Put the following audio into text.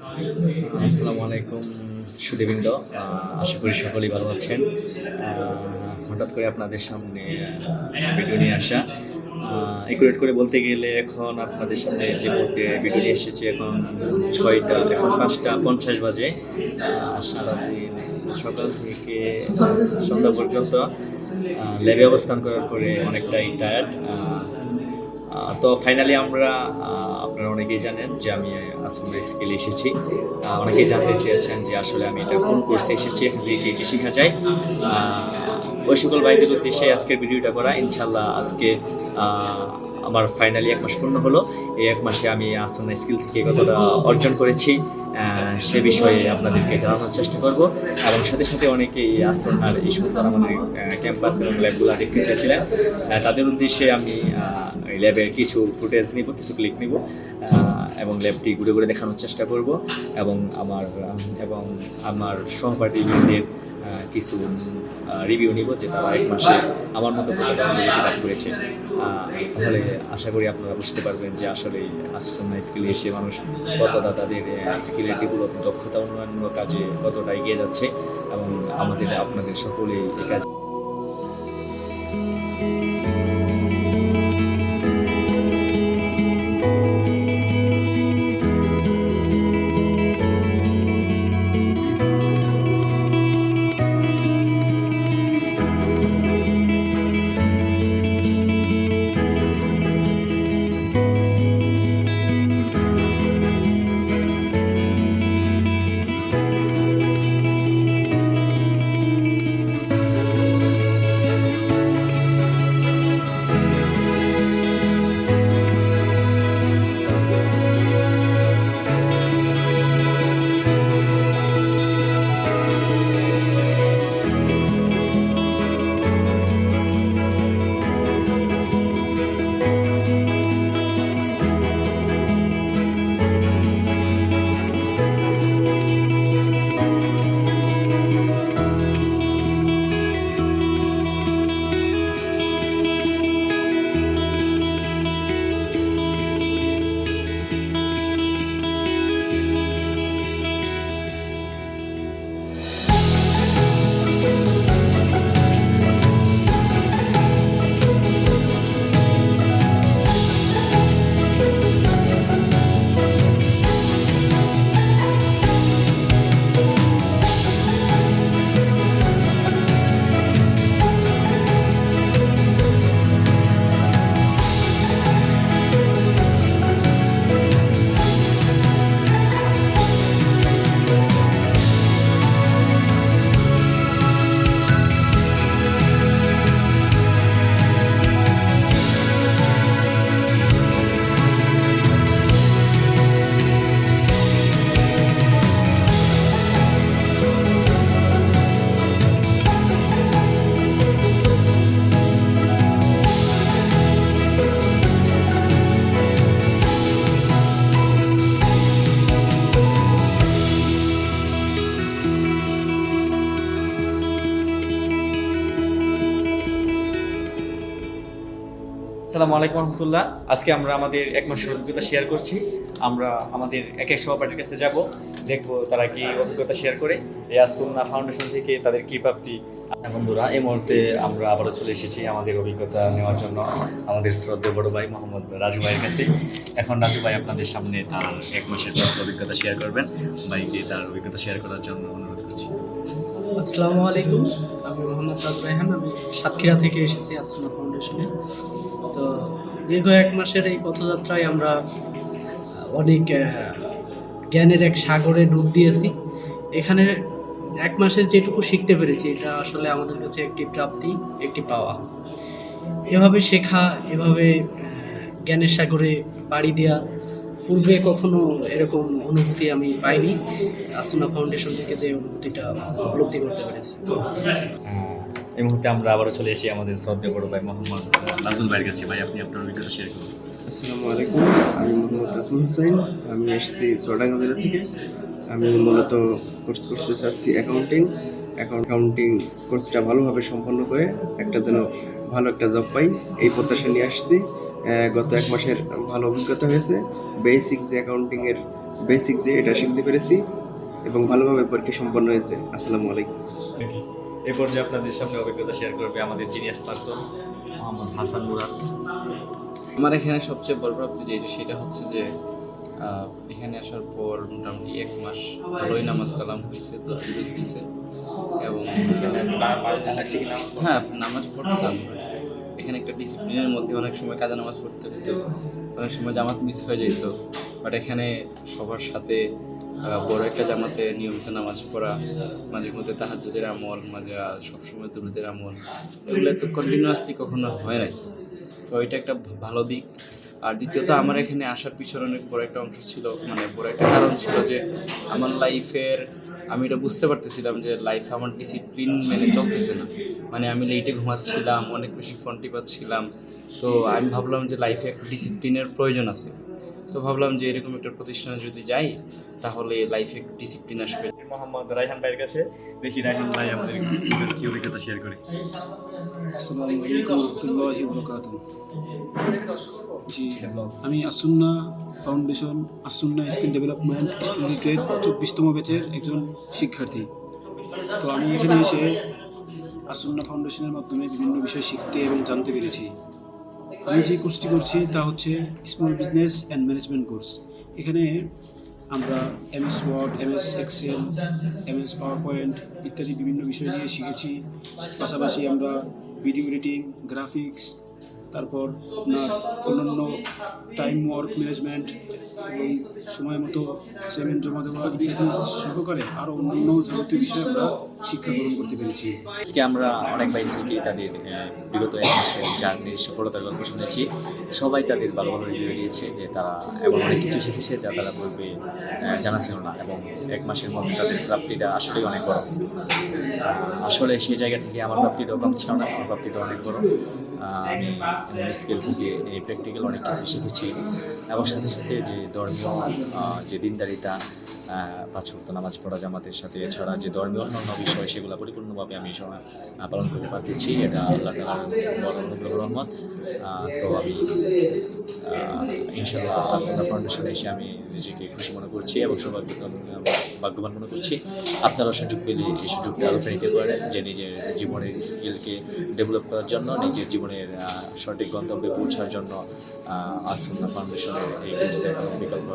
আসসালামু আলাইকুম সুধীবৃন্দ, আশা করি সকলেই ভালো আছেন। হঠাৎ করে আপনাদের সামনে ভিডিও নিয়ে আসা, একুরেট করে বলতে গেলে এখন আপনাদের সামনে যে মুহূর্তে ভিডিও নিয়ে এসেছি এখন 6টা, এখন 5:50 বাজে। সারাদিন সকাল থেকে সন্ধ্যা পর্যন্ত ল্যাবে অবস্থান করার পরে অনেকটাই টায়ার্ড। তো ফাইনালি আমরা আপনারা অনেকেই জানেন যে আমি আসলে স্কেলে এসেছি। অনেকেই জানতে চেয়েছেন যে আসলে আমি এটা কোন কোর্সে এসেছি, এখান থেকে কী কী শেখা যায়। ওই সকল ভাইদের উদ্দেশ্যে আজকের ভিডিওটা করা। ইনশাল্লাহ আজকে আমার ফাইনালি 1 মাস পূর্ণ হলো। এই 1 মাসে আমি আসনা স্কিল থেকে কতটা অর্জন করেছি সে বিষয়ে আপনাদেরকে জানানোর চেষ্টা করব, এবং সাথে সাথে অনেকেই আসনার এই সুন্দর আমাদের ক্যাম্পাস এবং ল্যাবগুলো দেখতে চেয়েছিলেন। তাদের উদ্দেশ্যে আমি এই ল্যাবের কিছু ফুটেজ নিব, কিছু ক্লিক নিব এবং ল্যাবটি ঘুরে ঘুরে দেখানোর চেষ্টা করব, এবং আমার সহপাঠীদের কিছু রিভিউ নিব যে তারা 1 মাসে আমার মতো কতটা অনুভূতি লাভ করেছে। তাহলে আশা করি আপনারা বুঝতে পারবেন যে আসলে আসনা স্কিলে এসে মানুষ কতটা তাদের স্কিলের ডেভেলপ, দক্ষতা উন্নয়নমূলক কাজে কতটা এগিয়ে যাচ্ছে, এবং আপনাদের সকলেই এই কাজ। আসসালামু আলাইকুম রহমতুল্লাহ। আজকে আমরা আমাদের 1 মাসের অভিজ্ঞতা শেয়ার করছি। আমরা আমাদের এক এক সহপাঠীর কাছে যাব, দেখব তারা কি অভিজ্ঞতা শেয়ার করে, এই আসুন্না ফাউন্ডেশন থেকে তাদের কী প্রাপ্তি। বন্ধুরা, এই মুহূর্তে আমরা আবারও চলে এসেছি আমাদের অভিজ্ঞতা নেওয়ার জন্য আমাদের শ্রদ্ধেয় বড় ভাই মোহাম্মদ রাজু ভাইয়ের কাছে। এখন রাজু ভাই আপনাদের সামনে তার 1 মাসের অভিজ্ঞতা শেয়ার করবেন। ভাইকে তার অভিজ্ঞতা শেয়ার করার জন্য অনুরোধ করছি। আসসালামু আলাইকুম, আমি মোহাম্মদ রাজু রায়হান। আমি সাতক্ষীরা থেকে এসেছি আসনা ফাউন্ডেশনে। তো দীর্ঘ 1 মাসের এই পথযাত্রায় আমরা অনেক জ্ঞানের এক সাগরে ডুব দিয়েছি। এখানে 1 মাসের যেটুকু শিখতে পেরেছি, এটা আসলে আমাদের কাছে একটি প্রাপ্তি, একটি পাওয়া। এভাবে শেখা, এভাবে জ্ঞানের সাগরে পাড়ি দেওয়া পূর্বে কখনো এরকম অনুভূতি আমি পাইনি। আসনা ফাউন্ডেশন থেকে যে অনুভূতিটা উপলব্ধি করতে পেরেছি। এই মুহূর্তে আমরা আবারও চলে এসেছি আমাদের শ্রদ্ধেয় বড় ভাই মোহাম্মদ নাজমুল ভাইয়ের কাছে। ভাই, আপনি আপনার অভিজ্ঞতা শেয়ার করুন। আসসালামু আলাইকুম, আমি মোহাম্মদ নাজমুল হোসেন। আমি এসেছি চুয়াডাঙ্গা জেলা থেকে। আমি মূলত কোর্স করতে চাচ্ছি অ্যাকাউন্টিং কোর্সটা ভালোভাবে সম্পন্ন করে একটা যেন ভালো একটা জব পাই, এই প্রত্যাশা নিয়ে আসছি। গত 1 মাসের ভালো অভিজ্ঞতা হয়েছে। বেসিক যে অ্যাকাউন্টিংয়ের বেসিক যে এটা শিখতে পেরেছি এবং ভালোভাবে পরীক্ষা সম্পন্ন হয়েছে। আসসালামু আলাইকুম। এই পর্যায়ে আপনাদের সামনে অভিজ্ঞতা শেয়ার করবে আমাদের জিনিয়াস পারসন মোহাম্মদ হাসান মুরাদ। আমার এখানে সবচেয়ে বড় প্রাপ্তি যেটা সেটা হচ্ছে যে এখানে আসার পর মোটামুটি 1 মাস ভালোই নামাজ কালাম হয়েছে, দোয়া হয়েছে এবং হ্যাঁ নামাজ পড়তাম। এখানে একটা ডিসিপ্লিনের মধ্যে অনেক সময় কাজা নামাজ পড়তে হতো, অনেক সময় জামাত মিস হয়ে যেত, বাট এখানে সবার সাথে বড় একটা জামাতে নিয়মিত নামাজ পড়া, মাঝে মধ্যে তাহাজ্জুদের আমল, মাঝে সবসময় দুরুদের আমল, এগুলো তো কন্টিনিউয়াসলি কখনো হয় নাই। তো এটা একটা ভালো দিক। আর দ্বিতীয়ত আমার এখানে আসার পিছনে অনেক বড় একটা অংশ ছিল, মানে বড় একটা কারণ ছিল যে আমার লাইফের আমি এটা বুঝতে পারতেছিলাম যে লাইফে আমার ডিসিপ্লিন মেনে চলতেছে না। মানে আমি লেটে ঘুমাচ্ছিলাম, অনেক বেশি ফোন টিপাচ্ছিলাম। তো আমি ভাবলাম যে লাইফে একটা ডিসিপ্লিনের প্রয়োজন আছে। তো ভাবলাম যে এরকম একটা প্রতিষ্ঠানে যদি যাই তাহলে লাইফে ডিসিপ্লিন আসবে। মোহাম্মদ রায়হান ভাইয়ের কাছে দেখি রায়হান ভাই আমাদের কি অভিজ্ঞতা শেয়ার করে। আসসালামু আলাইকুম রহমতুল্লাহি ওয়া বারাকাতুহু। জি, আমি As-Sunnah foundation As-Sunnah skill development স্টুডেন্টের 24তম ব্যাচের একজন শিক্ষার্থী। তো আমি এখানে এসে আসুন্না ফাউন্ডেশনের মাধ্যমে বিভিন্ন বিষয় শিখতে এবং জানতে পেরেছি। আমি যে কোর্সটি করছি তা হচ্ছে small business and management course. এখানে আমরা MS Word, MS Excel, MS PowerPoint ইত্যাদি বিভিন্ন বিষয় নিয়ে শিখেছি। পাশাপাশি আমরা ভিডিও এডিটিং, গ্রাফিক্স, তারপর আপনার অন্যান্য টাইম ওয়ার্ক ম্যানেজমেন্ট এবং সময় মতো অ্যাসাইনমেন্ট জমা দেওয়া ইত্যাদি সহকারে আরও অন্যান্য যাবতীয় বিষয়ে আমরা শিক্ষা গ্রহণ করতে পেরেছি। আজকে আমরা অনেক ভাই থেকেই তাদের বিগত 1 মাসের জার্নির সফলতার গল্প শুনেছি। সবাই তাদের ভালো ভালো রিভিউ দিয়েছে যে তারা এমন অনেক কিছু শিখেছে যা তারা পূর্বে জানা ছিল না, এবং 1 মাসের মধ্যে তাদের প্রাপ্তিটা আসলেই অনেক বড়। আসলে সেই জায়গা থেকে আমার প্রাপ্তিটাও কম ছিল না, আমার প্রাপ্তিটা অনেক বড়। আমি স্কিল থেকে এই প্র্যাকটিক্যাল অনেক কিছু শিখেছি, এবং সাথে সাথে যে ধর্মীয় যে দিনদারিতা, 5 ওয়াক্ত নামাজ পড়া জামাতের সাথে, এছাড়া যে ধর্মীয় অন্যান্য বিষয় সেগুলো পরিপূর্ণভাবে আমি সময় পালন করতে পারতেছি। এটা আল্লাহ তাআলার বড় অনুগ্রহ রহমত। তো আমি ইনশাআল্লাহ আসুন্না ফাউন্ডেশনে এসে আমি নিজেকে খুশি মনে করছি এবং ভাগ্যবান মনে করছি। আপনারা সুযোগ পেলে এই সুযোগটা আলোচনা নিতে পারেন যে নিজের জীবনের স্কিলকে ডেভেলপ করার জন্য, নিজের জীবনের সঠিক গন্তব্যে পৌঁছার জন্য আসুন্না ফাউন্ডেশনের এই কোর্সের বিকল্প